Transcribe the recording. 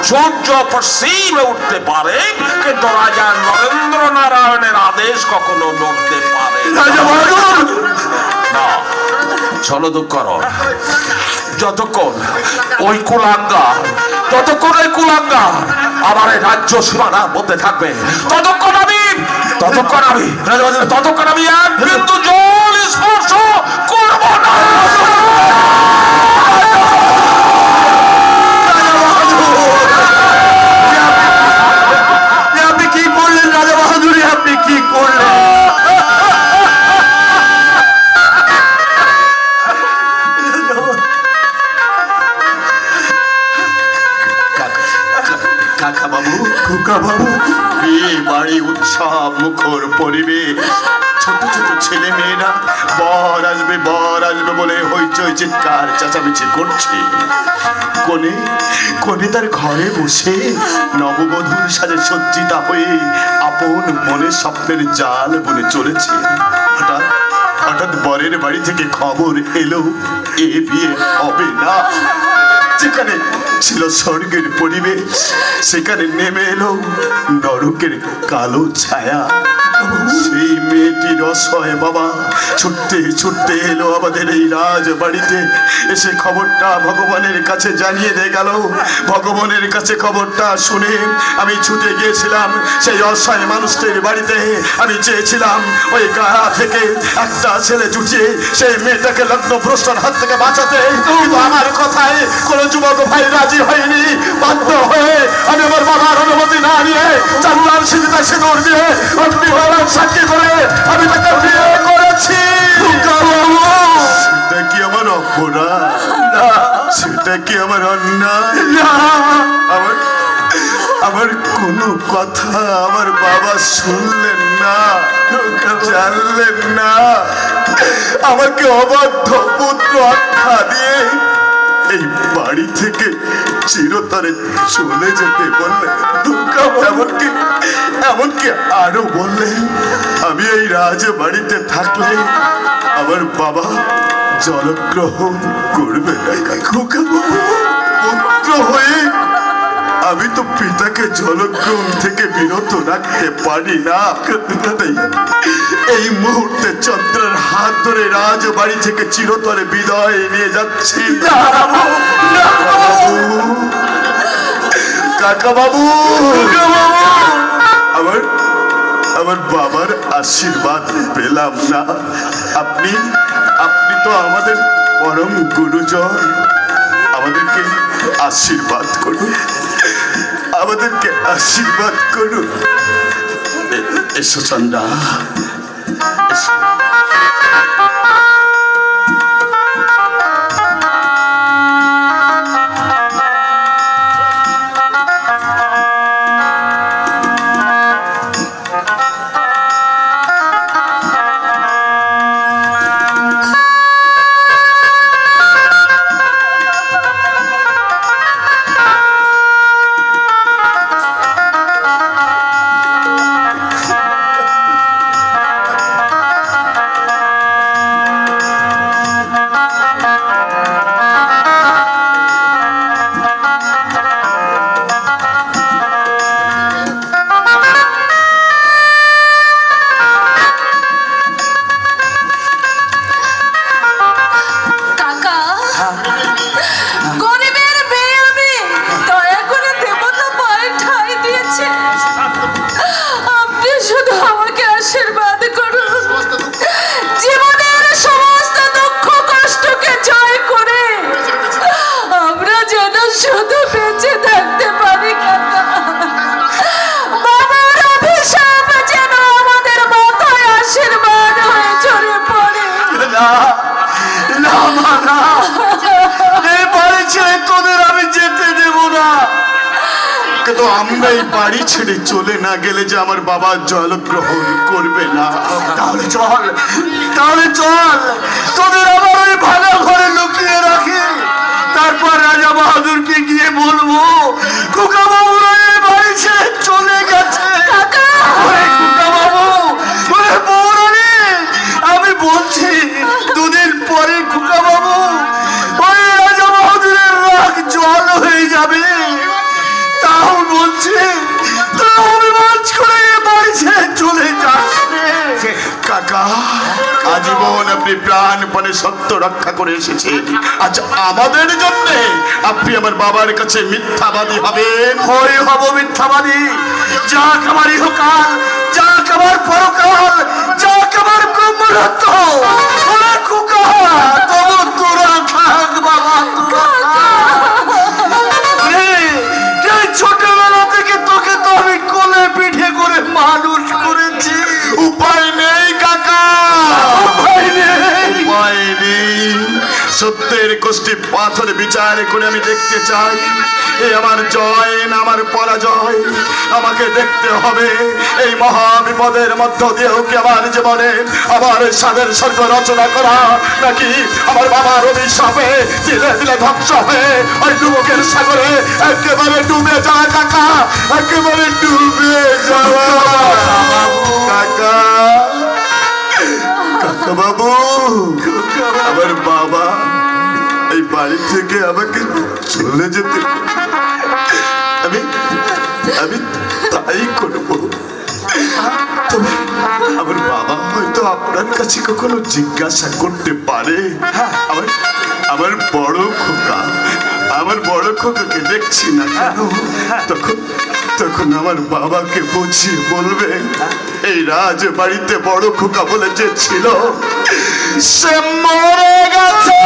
সূর্য পশ্চিমে উঠতে পারে, কিন্তু রাজা নরেন্দ্র নারায়ণের আদেশ কখনো নড়তে পারে না। চলো দুঃখ করো, যতক্ষণ ওই কুলাঙ্গার আমার এই রাজ্য সীমানার মধ্যে থাকবে, ততক্ষণ আমি এক বিন্দু জল স্পর্শ করব না। আপনি কি করলেন রাজা বাহাদুর, আপনি কি করলেন? বাড়ি উৎসব মুখর পরিবেশ, ছোট ছোট ছেলে মেয়েরা বর আসবে বলে হইচই চিৎকার চেঁচামেচি করছে। কোনে তার ঘরে বসে নববধূর সাজে সজ্জিতা হয়ে আপন মনে স্বপ্নের জাল বুনে চলেছে। হঠাৎ বরের বাড়ি থেকে খবর এলো এ বিয়ে হবে না। যেখানে ছিল স্বর্গের পরিবেশ, সেখানে নেমে এলো নরকের কালো ছায়া। সেই মেয়েটির অসহায় বাবা ছুটতে এলো আমাদের এই রাজবাড়িতে। এসে খবরটা ভগবানের কাছে জানিয়ে দিয়ে গেল। ভগবানের কাছে খবরটা শুনে আমি ছুটে গিয়েছিলাম সেই অসহায় মানুষটির বাড়িতে। আমি চেয়েছিলাম ওই গাঁ থেকে একটা ছেলে জুটিয়ে সেই মেয়েটাকে লগ্নভ্রষ্টর হাত থেকে বাঁচাতে, কিন্তু আমার কথায় কোনো যুবক ভাই রাজি হয়নি। বাধ্য হয়ে আমি আমার বাবার অনুমতি না নিয়ে চান্দার সিঁড়িতে সিঁদুর দিয়ে সাক্ষী করে আমি তাকে বিয়ে করেছি। সেটা কি আমার অপরাধ? সেটা কি আমার অন্যায়? আমার কোনো কথা আমার বাবা শুনলেন না, জানলেন না। আমাকে অবাধ্য পুত্র আখ্যা দিয়ে এই বাড়ি থেকে চিরতরে চলে যেতে বললেন। এমনকি আরো বললেন আমি এই রাজবাড়িতে থাকলে আমার বাবা জলগ্রহণ করবে না। পুত্র হয়ে আমি তো পিতাকে জলগ্রহণ থেকে বিরত রাখতে পারি না। এই মুহূর্তে চন্দ্রের হাত ধরে রাজবাড়ি থেকে চিরতরে বিদায় নিয়ে যাচ্ছি। কাকা বাবু, আমার বাবার আশীর্বাদ পেলাম না। আপনি তো আমাদের পরম গুরুজন, আমাদেরকে আশীর্বাদ করুন, আমাদেরকে আশীর্বাদ করুন। এসো চন্দ্রা, এসো। কিন্তু আমরা এই বাড়ি ছেড়ে চলে না গেলে যে আমার বাবা জলগ্রহণ করবে না। তাহলে চল তোদের আবার ওই ভালো ঘরে লুকিয়ে রাখি, তারপর রাজা বাহাদুরকে গিয়ে বলবো খোকা বাবুরা এই বাড়ি ছেড়ে চলে গেছে। খোকা বাবু, আমি বলছি দুদিন পরে খোকা বাবু ওই রাজা বাহাদুরের রাগ জল হয়ে যাবে। আজীবন আপনি প্রাণপণে সত্য রক্ষা করে এসেছেন, আজ আমাদের জন্য আপনি আমার বাবার কাছে মিথ্যাবাদী হবেন? হই হব মিথ্যাবাদী, যাক আমার ইহকাল, যাক আমার পরকাল, যাক আমার ব্রহ্মরত্ব, ওরে খোকা, তবু তোরা থাক বাবা, তোরা থাক। রে, রে, ছোটবেলা থেকে তোকে তো আমি কোলে পিঠে করে মানুষ করেছি। উপায় নেই কাকা, উপায় নেই। উপায় নেই। সত্যের কোষ্ঠী পাথর বিচার করে আমি দেখতে চাই এ আমার জয় না আমার পরাজয়। আমাকে দেখতে হবে এই মহা বিপদের মধ্য দিয়েও কি আমার জীবনে আমার স্বাদের স্বর্গ রচনা করা, নাকি আমার বাবার অভিশাপে ধীরে ধীরে ধ্বংস হয়ে ওই ডুবুকের সাগরে একেবারে ডুবে যাওয়া কাকা, একেবারে ডুবে যাওয়া। কাকা, কাকা বাবু, আমার বাবা এই বাড়ি থেকে আমাকে চলে যেতে, আমি আমি তাই করব। তবে আমার বাবা হয়তো আপনার কাছে কখনো জিজ্ঞাসা করতে পারে, আমার আমার বড় খোকা, আমার বড় খোকাকে দেখছি না কেন, তখন তখন আমার বাবাকে বুঝিয়ে বলবেন এই রাজ বাড়িতে বড় খোকা বলে যে ছিল সে মরে গেছে।